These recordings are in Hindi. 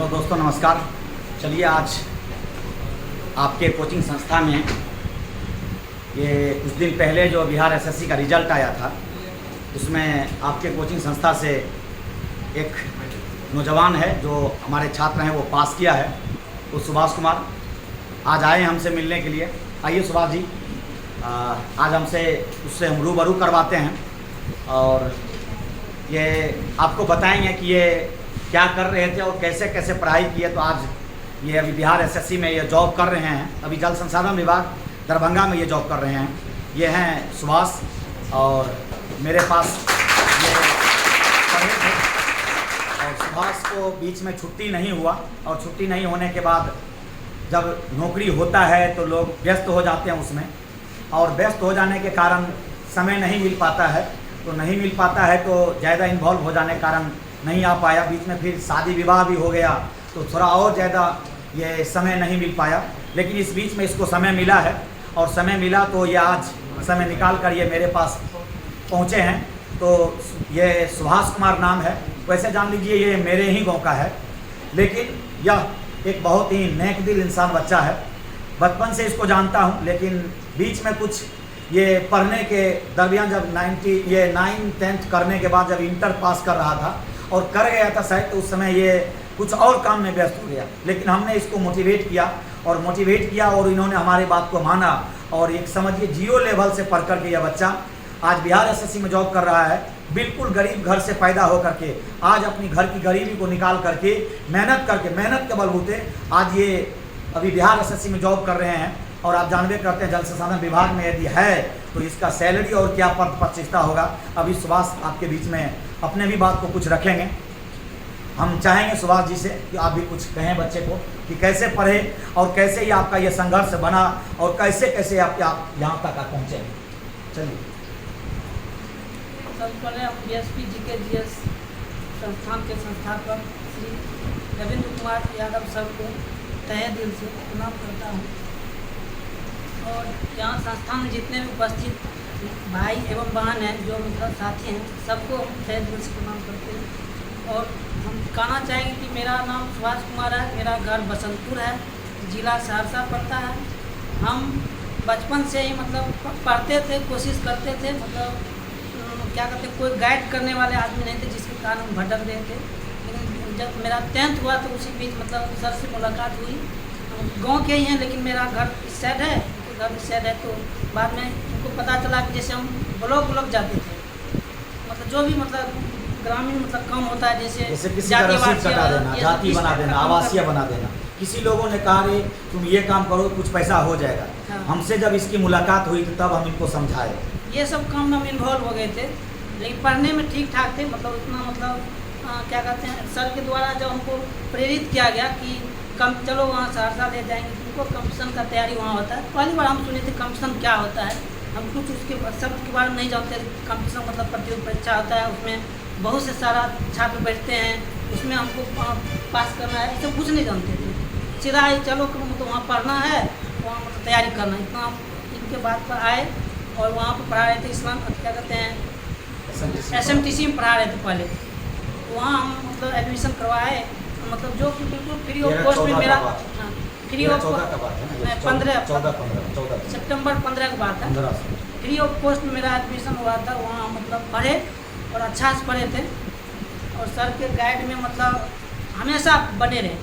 हेलो दोस्तों, नमस्कार। चलिए, आज आपके कोचिंग संस्था में ये कुछ दिन पहले जो बिहार एसएससी का रिजल्ट आया था, उसमें आपके कोचिंग संस्था से एक नौजवान है जो हमारे छात्र हैं, वो पास किया है। वो सुभाष कुमार आज आए हैं हमसे मिलने के लिए। आइए सुभाष जी, आज उससे हम रूबरू करवाते हैं और ये आपको बताएंगे कि ये क्या कर रहे थे और कैसे कैसे पढ़ाई किए। तो आज ये अभी बिहार एसएससी में ये जॉब कर रहे हैं। अभी जल संसाधन विभाग दरभंगा में ये जॉब कर रहे हैं। ये हैं सुभाष, और मेरे पास ये पढ़े थे। और सुभाष को बीच में छुट्टी नहीं हुआ, और छुट्टी नहीं होने के बाद जब नौकरी होता है तो लोग व्यस्त हो जाते हैं उसमें, और व्यस्त हो जाने के कारण समय नहीं मिल पाता है। तो नहीं मिल पाता है तो ज़्यादा इन्वॉल्व हो जाने के कारण नहीं आ पाया। बीच में फिर शादी विवाह भी हो गया, तो थोड़ा और ज़्यादा ये समय नहीं मिल पाया। लेकिन इस बीच में इसको समय मिला है, और समय मिला तो ये आज समय निकाल कर ये मेरे पास पहुँचे हैं। तो ये सुभाष कुमार नाम है। वैसे जान लीजिए ये मेरे ही गाँव का है, लेकिन यह एक बहुत ही नेक दिल इंसान बच्चा है। बचपन से इसको जानता हूँ, लेकिन बीच में कुछ ये पढ़ने के दरमियान जब 9th 10th करने के बाद जब इंटर पास कर रहा था और कर गया था शायद, तो उस समय ये कुछ और काम में व्यस्त हो गया। लेकिन हमने इसको मोटिवेट किया और इन्होंने हमारी बात को माना। और एक समझिए 0 लेवल से पढ़ कर के यह बच्चा आज बिहार एसएससी में जॉब कर रहा है। बिल्कुल गरीब घर से पैदा होकर के आज अपनी घर की गरीबी को निकाल करके मेहनत के बलबूते आज ये अभी बिहार एसएससी में जॉब कर रहे हैं। और आप जानबे करते हैं जल संसाधन विभाग में यदि है तो इसका सैलरी और क्या पद प्रतिष्ठा होगा। अभी सुभाष आपके बीच में अपने भी बात को कुछ रखेंगे। हम चाहेंगे सुभाष जी से कि आप भी कुछ कहें बच्चे को कि कैसे पढ़े और कैसे ही आपका ये संघर्ष बना और कैसे कैसे आप यहाँ तक आप पहुँचे। चलिए। सबसे पहले हम बीएसपी जीकेजीएस संस्थान के संस्थापक श्री रविंद्र कुमार यादव सर को तहे दिल से प्रणाम करता हूँ। और यहाँ संस्थान में जितने भी उपस्थित भाई एवं बहन हैं, जो मतलब साथी हैं, सबको तहे दिल से प्रणाम करते हैं। और हम कहना चाहेंगे कि मेरा नाम सुभाष कुमार है, मेरा घर बसंतपुर है, जिला सहरसा पड़ता है। हम बचपन से ही मतलब पढ़ते थे, कोशिश करते थे, मतलब क्या कहते, कोई गाइड करने वाले आदमी नहीं थे, जिसके कारण हम भटक रहे थे। लेकिन जब मेरा 10th हुआ तो उसी बीच मतलब सर से मुलाकात हुई। गांव के ही हैं, लेकिन मेरा घर इस साइड है, घर इस साइड है। तो बाद में उनको पता चला कि जैसे हम ब्लॉक जाते थे, मतलब जो भी मतलब ग्रामीण मतलब काम होता है, जैसे किसी का रसीद कटा देना, जाति बना देना, आवासीय बना देना। किसी लोगों ने कहा रे तुम ये काम करो, कुछ पैसा हो जाएगा। हाँ। हमसे जब इसकी मुलाकात हुई तो तब हम इनको समझाए। ये सब काम में हम इन्वॉल्व हो गए थे, लेकिन पढ़ने में ठीक ठाक थे। मतलब इतना मतलब क्या कहते हैं, सर के द्वारा जब हमको प्रेरित किया गया कि चलो वहाँ सहरसा ले जाएंगे, उनको कम्पटिशन का तैयारी वहाँ होता है। पहली बार हम सुने थे कम्पटिशन क्या होता है। हम कुछ उसके शब्द के बारे में नहीं जानते। कम्पटिशन मतलब प्रतियोगी परीक्षा होता है, उसमें बहुत से सारा छात्र बैठते हैं, उसमें हमको पास करना है, ये सब कुछ नहीं जानते थे। सीधा चलो मतलब वहाँ पढ़ना है, वहाँ मतलब तैयारी करना है, इतना। इनके बाद पर आए और वहाँ पर पढ़ा रहे थे इस्लाम, क्या कहते हैं, SMTC में पढ़ा रहे थे पहले। वहाँ हम मतलब एडमिशन करवाए, मतलब जो बिल्कुल फ्री ऑफ कॉस्ट में मेरा फ्री ऑफ 14 सितंबर 15 की बात है। फ्री ऑफ कॉस्ट में मेरा एडमिशन हुआ था। वहाँ मतलब पढ़े और अच्छा से पढ़े थे, और सर के गाइड में मतलब हमेशा बने रहे।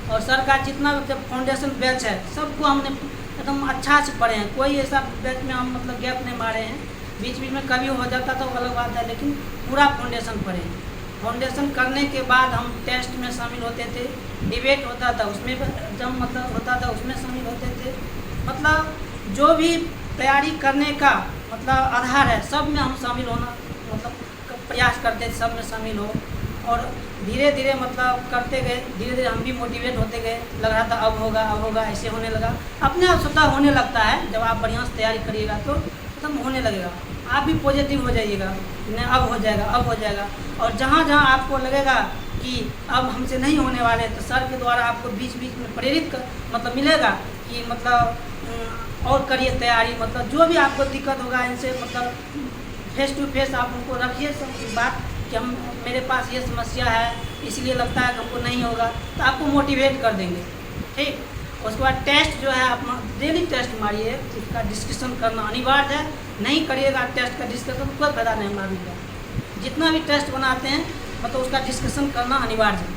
और सर का जितना जब फाउंडेशन बैच है, सबको हमने एकदम अच्छा से पढ़े हैं। कोई ऐसा बैच में हम मतलब गैप नहीं मारे हैं। बीच में कभी हो जाता तो अलग बात है, लेकिन पूरा फाउंडेशन पढ़े हैं। फाउंडेशन करने के बाद हम टेस्ट में शामिल होते थे, डिबेट होता था उसमें जब मतलब होता था उसमें शामिल होते थे। मतलब जो भी तैयारी करने का मतलब आधार है, सब में हम शामिल होना मतलब प्रयास करते थे, सब में शामिल हो। और धीरे धीरे मतलब करते गए, धीरे धीरे हम भी मोटिवेट होते गए। लग रहा था अब होगा, ऐसे होने लगा। अपने आप स्वतः होने लगता है। जब आप बढ़िया से तैयारी करिएगा तो खत्म होने लगेगा। आप भी पॉजिटिव हो जाइएगा, नहीं अब हो जाएगा। और जहाँ आपको लगेगा कि अब हमसे नहीं होने वाले, तो सर के द्वारा आपको बीच में प्रेरित मतलब मिलेगा कि मतलब और करिए तैयारी। मतलब जो भी आपको दिक्कत होगा, इनसे मतलब फेस टू फेस आप उनको रखिए सब बात कि कि हम मेरे पास ये समस्या है इसलिए लगता है कि हमको नहीं होगा, तो आपको मोटिवेट कर देंगे। ठीक, उसके बाद टेस्ट जो है आप डेली टेस्ट मारिए, उसका डिस्कशन करना अनिवार्य है। नहीं करिएगा टेस्ट का डिस्कशन, कोई फायदा नहीं मारिएगा। जितना भी टेस्ट बनाते हैं मतलब उसका डिस्कशन करना अनिवार्य है।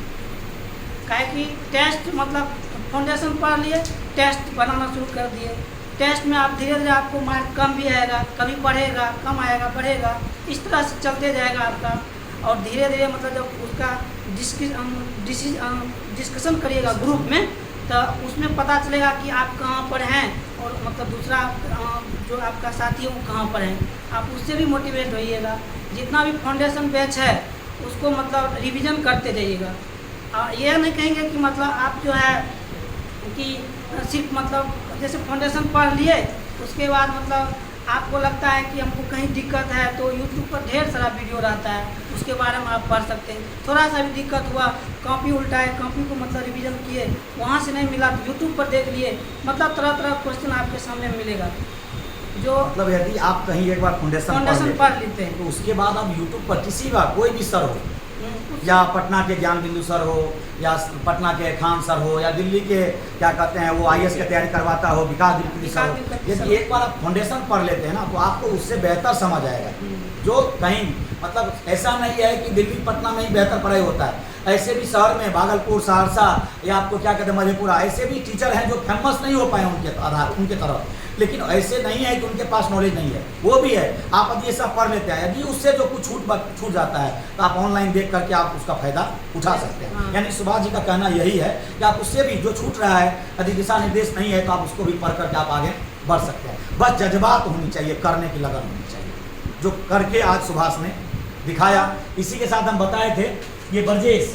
काहे कि टेस्ट मतलब फाउंडेशन पढ़ लिए, टेस्ट बनाना शुरू कर दिए, टेस्ट में आप धीरे धीरे आपको मार्क कम भी आएगा, कभी बढ़ेगा, कम आएगा, बढ़ेगा, इस तरह से चलते जाएगा आपका। और धीरे धीरे मतलब जब उसका डिस्कशन करिएगा ग्रुप में, तो उसमें पता चलेगा कि आप कहाँ पर हैं और मतलब दूसरा जो आपका साथी है वो कहाँ पर है। आप उससे भी मोटिवेट होइएगा। जितना भी फाउंडेशन बैच है उसको मतलब रिवीजन करते जाइएगा। यह नहीं कहेंगे कि मतलब आप जो है कि सिर्फ मतलब जैसे फाउंडेशन पढ़ लिए उसके बाद मतलब आपको लगता है कि हमको कहीं दिक्कत है, तो यूट्यूब पर ढेर सारा वीडियो रहता है, उसके बारे में आप पढ़ सकते हैं। थोड़ा सा भी दिक्कत हुआ, कॉपी उल्टा है, कॉपी को मतलब रिवीजन किए, वहाँ से नहीं मिला तो यूट्यूब पर देख लिए, मतलब तरह तरह क्वेश्चन आपके सामने मिलेगा। जो मतलब यदि आप कहीं एक बार फाउंडेशन पढ़ लेते हैं तो उसके बाद आप यूट्यूब पर किसी बार कोई भी सर हो, या पटना के ज्ञान बिंदु सर हो, या पटना के खान सर हो, या दिल्ली के क्या कहते हैं वो IAS की तैयारी करवाता हो विकास दिलपति सर हो, यदि एक बार आप फाउंडेशन पढ़ लेते हैं ना तो आपको उससे बेहतर समझ आएगा। जो कहीं मतलब ऐसा नहीं है कि दिल्ली पटना में ही बेहतर पढ़ाई होता है, ऐसे भी शहर में भागलपुर, सहरसा या आपको क्या कहते हैं मधेपुरा, ऐसे भी टीचर हैं जो फेमस नहीं हो पाए उनके तरफ, लेकिन ऐसे नहीं है कि उनके पास नॉलेज नहीं है, वो भी है। आप यदि ये सब पढ़ लेते हैं, यदि उससे जो कुछ छूट जाता है तो आप ऑनलाइन देख करके आप उसका फायदा उठा सकते हैं। यानी सुभाष जी का कहना यही है कि आप उससे भी जो छूट रहा है, यदि दिशा निर्देश नहीं है तो आप उसको भी पढ़ करके आप आगे बढ़ सकते हैं। बस जज्बात होनी चाहिए, करने की लगन होनी चाहिए, जो करके आज सुभाष ने दिखाया। इसी के साथ हम बताए थे ये ब्रजेश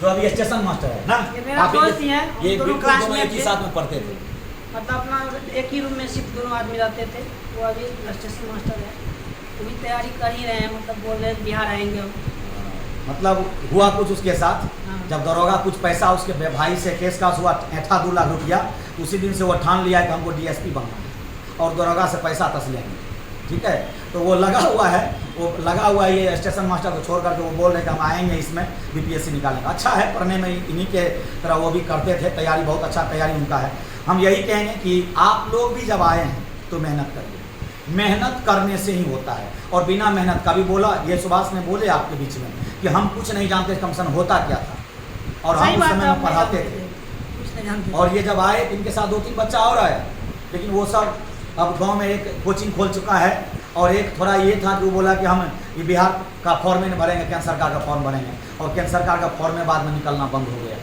जो अभी स्टेशन मास्टर है ना, ये मेरा दोस्त ही है, ये दोनों बिल्कुल क्लास दोनों में एक ही थे। साथ में पढ़ते थे, मतलब अपना एक ही रूम में सिर्फ दोनों आदमी रहते थे। वो अभी स्टेशन मास्टर है, वो भी तैयारी कर ही रहे हैं, मतलब बोल रहे हैं बिहार आएंगे हम। मतलब हुआ कुछ उसके साथ। हाँ। जब दरोगा कुछ पैसा उसके भाई से केस कास हुआ, ऐठा 2 लाख रुपया, उसी दिन से वो ठान लिया कि हमको DSP बनना है और दरोगा से पैसा तस लेंगे। ठीक है, तो वो लगा हुआ है ये स्टेशन मास्टर को छोड़ करके वो बोल रहे कि हम आएंगे इसमें BPSC निकालेंगे। अच्छा है, पढ़ने में इन्हीं के तरह वो भी करते थे तैयारी, बहुत अच्छा तैयारी उनका है। हम यही कहेंगे कि आप लोग भी जब आए हैं तो मेहनत करिए, मेहनत करने से ही होता है। और बिना मेहनत का भी बोला, ये सुभाष ने बोले आपके बीच में कि हम कुछ नहीं जानते कमीशन होता क्या था, और हम उस समय में पढ़ाते थे। और ये जब आए इनके साथ 2-3 बच्चा और आया, लेकिन वो सब अब गांव में एक कोचिंग खोल चुका है। और एक थोड़ा ये था कि वो बोला कि हम ये बिहार का फॉर्म में भरेंगे, केंद्र सरकार का फॉर्म भरेंगे, और केंद्र सरकार का फॉर्म में बाद में निकलना बंद हो गया।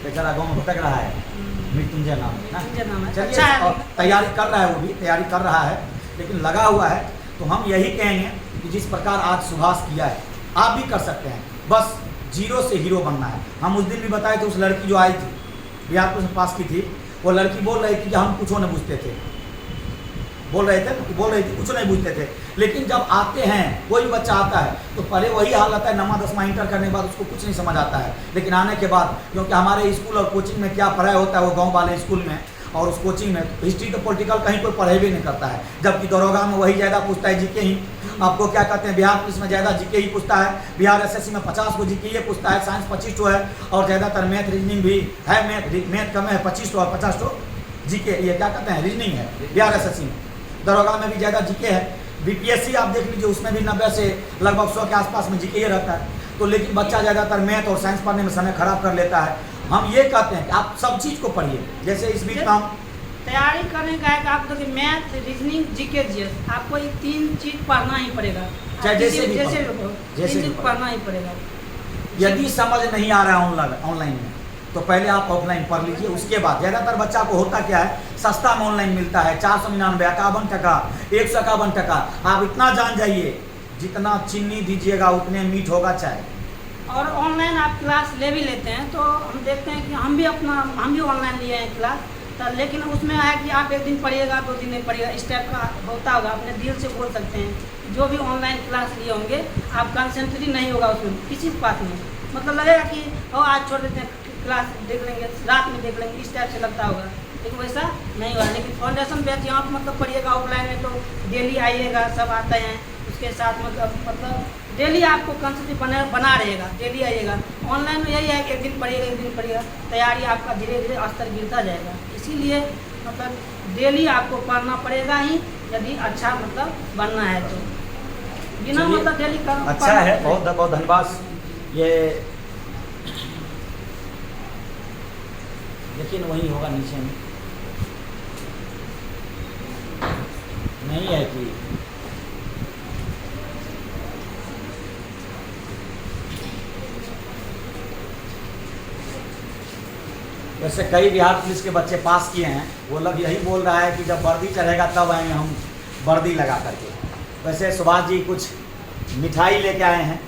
बेचारा गाँव में भटक रहा है, मृत्युंजय नाम है ना, चलिए, और तैयारी कर रहा है, वो भी तैयारी कर रहा है, लेकिन लगा हुआ है। तो हम यही कहेंगे कि जिस प्रकार आज सुभाष किया है आप भी कर सकते हैं, बस जीरो से हीरो बनना है। हम उस दिन भी बताए थे, उस लड़की जो आई थी बिहार पुलिस पास की थी, वो लड़की बोल रही थी कि हम कुछ नहीं पूछते थे, बोल रही थी कुछ नहीं पूछते थे। लेकिन जब आते हैं, कोई भी बच्चा आता है तो पहले वही हाल आता है, 9वां 10वां इंटर करने के बाद उसको कुछ नहीं समझ आता है, लेकिन आने के बाद, क्योंकि हमारे स्कूल और कोचिंग में क्या पढ़ाई होता है वो गांव वाले स्कूल में और उस कोचिंग में हिस्ट्री तो पॉलिटिकल कहीं कोई पढ़ाई भी नहीं करता है, जबकि दरोगा में वही ज़्यादा पूछता है जीके ही। आपको क्या कहते हैं, बिहार पुलिस में ज़्यादा जीके ही पूछता है, बिहार SSC में 50 को जीके ही पूछता है, साइंस 25 तो है, और ज़्यादातर मैथ रीजनिंग भी है, मैथ कम है 25 तो और 50 तो जीके, ये क्या कहते हैं रीजनिंग है बिहार SSC में। दरोगा में भी ज़्यादा जीके है। BPSC आप देख लीजिए, उसमें भी 90 से लगभग 100 के आसपास में जीके ही रहता है। तो लेकिन बच्चा ज़्यादातर मैथ और साइंस पढ़ने में समय खराब कर लेता है। हम ये कहते हैं कि आप सब चीज़ को पढ़िए, जैसे इस बीच में हम तैयारी करने का है कि आप देखिए मैथ, रीजनिंग, जीके, GS, आपको ये 3 चीज़ पढ़ना ही पड़ेगा, जैसे भी पढ़ना ही पड़ेगा। यदि समझ नहीं आ रहा है ऑनलाइन में तो पहले आप ऑफलाइन पढ़ लीजिए। उसके बाद ज़्यादातर बच्चा को होता क्या है, सस्ता में ऑनलाइन मिलता है, 499, 51 टका, 151 टका। आप इतना जान जाइए, जितना चीनी दीजिएगा उतने मीठ होगा चाय। और ऑनलाइन आप क्लास ले भी लेते हैं तो हम देखते हैं कि हम भी ऑनलाइन लिए हैं क्लास, तो लेकिन उसमें है कि आप एक दिन पढ़िएगा, 2 दिन नहीं पढ़िएगा, इस टाइप का होता होगा। अपने दिल से बोल सकते हैं जो भी ऑनलाइन क्लास लिए होंगे आप कंसंट्रेट नहीं होगा उसमें किसी बात में, मतलब लगेगा कि आज छोड़ देते हैं, क्लास देख लेंगे, रात में देख लेंगे, इस टाइप से लगता होगा, लेकिन वैसा नहीं होगा। लेकिन फाउंडेशन बैच यहाँ मतलब पढ़िएगा ऑफलाइन में तो डेली आइएगा, सब आते हैं, उसके साथ मतलब डेली आपको कंसिस्टेंसी बना रहेगा, डेली आइएगा। ऑनलाइन में यही है कि एक दिन पढ़िएगा, तैयारी आपका धीरे धीरे स्तर गिरता जाएगा। इसीलिए मतलब डेली आपको पढ़ना पड़ेगा ही, यदि अच्छा मतलब बनना है तो। बिना मतलब डेली कर अच्छा है, बहुत बहुत धन्यवाद। ये लेकिन वही होगा नीचे में नहीं है कि वैसे कई बिहार पुलिस के बच्चे पास किए हैं, वो लोग यही बोल रहा है कि जब वर्दी चढ़ेगा तब आएंगे हम वर्दी लगा करके। वैसे सुभाष जी कुछ मिठाई लेके आए हैं,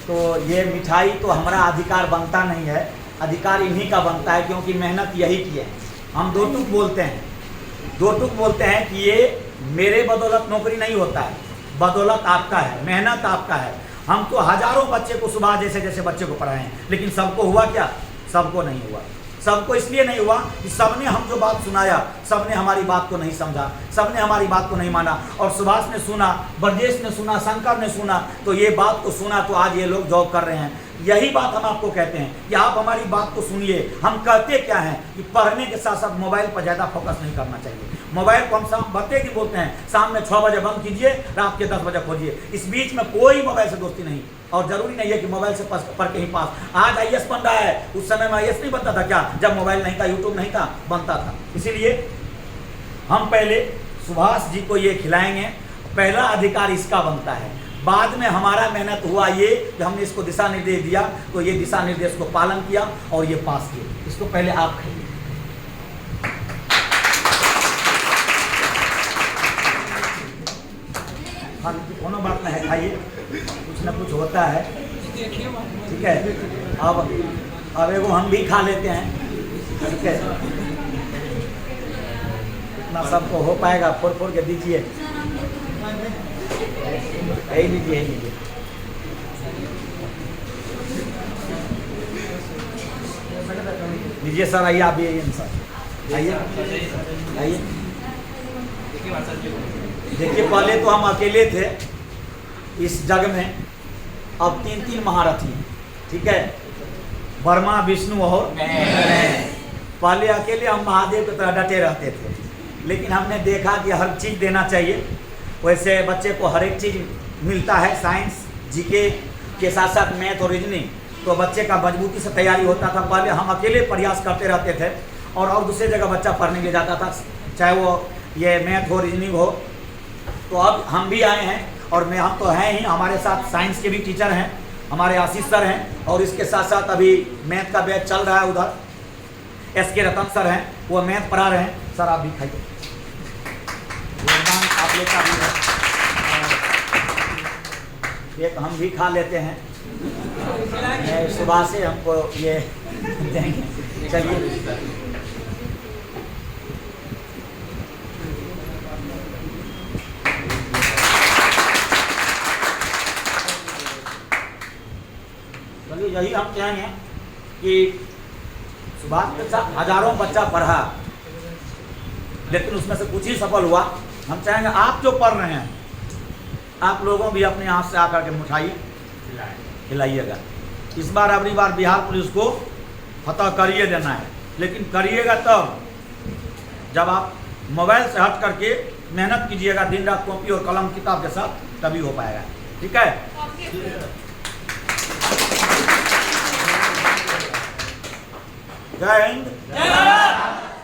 तो ये मिठाई तो हमारा अधिकार बनता नहीं है, अधिकार इन्हीं का बनता है, क्योंकि मेहनत यही की है। हम दो टुक बोलते हैं कि ये मेरे बदौलत नौकरी नहीं होता है, बदौलत आपका है, मेहनत आपका है। हम तो हजारों बच्चे को सुबह जैसे बच्चे को पढ़ाए हैं, लेकिन सबको हुआ क्या? सबको नहीं हुआ। सबको इसलिए नहीं हुआ कि सबने हम जो बात सुनाया, सबने हमारी बात को नहीं समझा, सबने हमारी बात को नहीं माना। और सुभाष ने सुना, ब्रजेश ने सुना, शंकर ने सुना, तो ये बात को सुना, तो आज ये लोग जॉब कर रहे हैं। यही बात हम आपको कहते हैं कि आप हमारी बात को सुनिए। हम कहते क्या हैं कि पढ़ने के साथ साथ मोबाइल पर ज़्यादा फोकस नहीं करना चाहिए। मोबाइल को हम बत्ते की बोलते हैं, शाम में 6 बजे बंद कीजिए, रात के 10 बजे खोजिए। इस बीच में कोई मोबाइल से दोस्ती नहीं, और जरूरी नहीं है कि मोबाइल से पढ़ के ही पास। आज IAS बन रहा है, उस समय में IAS नहीं बनता था क्या? जब मोबाइल नहीं था, यूट्यूब नहीं था, बनता था। इसीलिए हम पहले सुभाष जी को ये खिलाएंगे, पहला अधिकार इसका बनता है। बाद में हमारा मेहनत हुआ ये कि हमने इसको दिशा निर्देश दिया, तो ये दिशा निर्देश को पालन किया और ये पास किए। इसको पहले आप खाइए। हाँ, कोनो बात नहीं है, खाइए, कुछ ना कुछ होता है, ठीक है। अब एगो हम भी खा लेते हैं, ठीक है। इतना सबको हो पाएगा, फोड़ के दीजिए, यही लीजिए, यही लीजिए। लीजिए सर, आइए, आप भी आइए सर, आइए। देखिए, पहले तो हम अकेले थे इस जग में, अब 3 महारथी हैं, ठीक है। ब्रह्मा, विष्णु और पहले अकेले हम महादेव की तरह डटे रहते थे, लेकिन हमने देखा कि हर चीज़ देना चाहिए। वैसे बच्चे को हर एक चीज़ मिलता है, साइंस, जीके के साथ साथ मैथ और रीजनिंग, तो बच्चे का मजबूती से तैयारी होता था। पहले हम अकेले प्रयास करते रहते थे, और दूसरे जगह बच्चा पढ़ने के जाता था, चाहे वो ये मैथ हो, रीजनिंग हो। तो अब हम भी आए हैं, और हम तो हैं ही, हमारे साथ साइंस के भी टीचर हैं, हमारे आशीष सर हैं, और इसके साथ साथ अभी मैथ का बैच चल रहा है, उधर SK रतन सर हैं, वो मैथ पढ़ा रहे हैं। सर आप भी खाइए, आप लेकर भी है, एक हम भी खा लेते हैं, सुबह से हमको ये देंगे। चलिए, यही हम कहेंगे कि सुभाष के साथ हजारों बच्चा पढ़ा, लेकिन उसमें से कुछ ही सफल हुआ। हम चाहेंगे आप जो पढ़ रहे हैं, आप लोगों भी अपने हाथ से आकर के मिठाई खिलाइएगा। इस बार अगली बार बिहार पुलिस को फतह करिए देना है, लेकिन करिएगा तब जब आप मोबाइल से हट करके मेहनत कीजिएगा, दिन रात कॉपी और कलम किताब के साथ, तभी हो पाएगा, ठीक है। जय हिंद, जय भारत।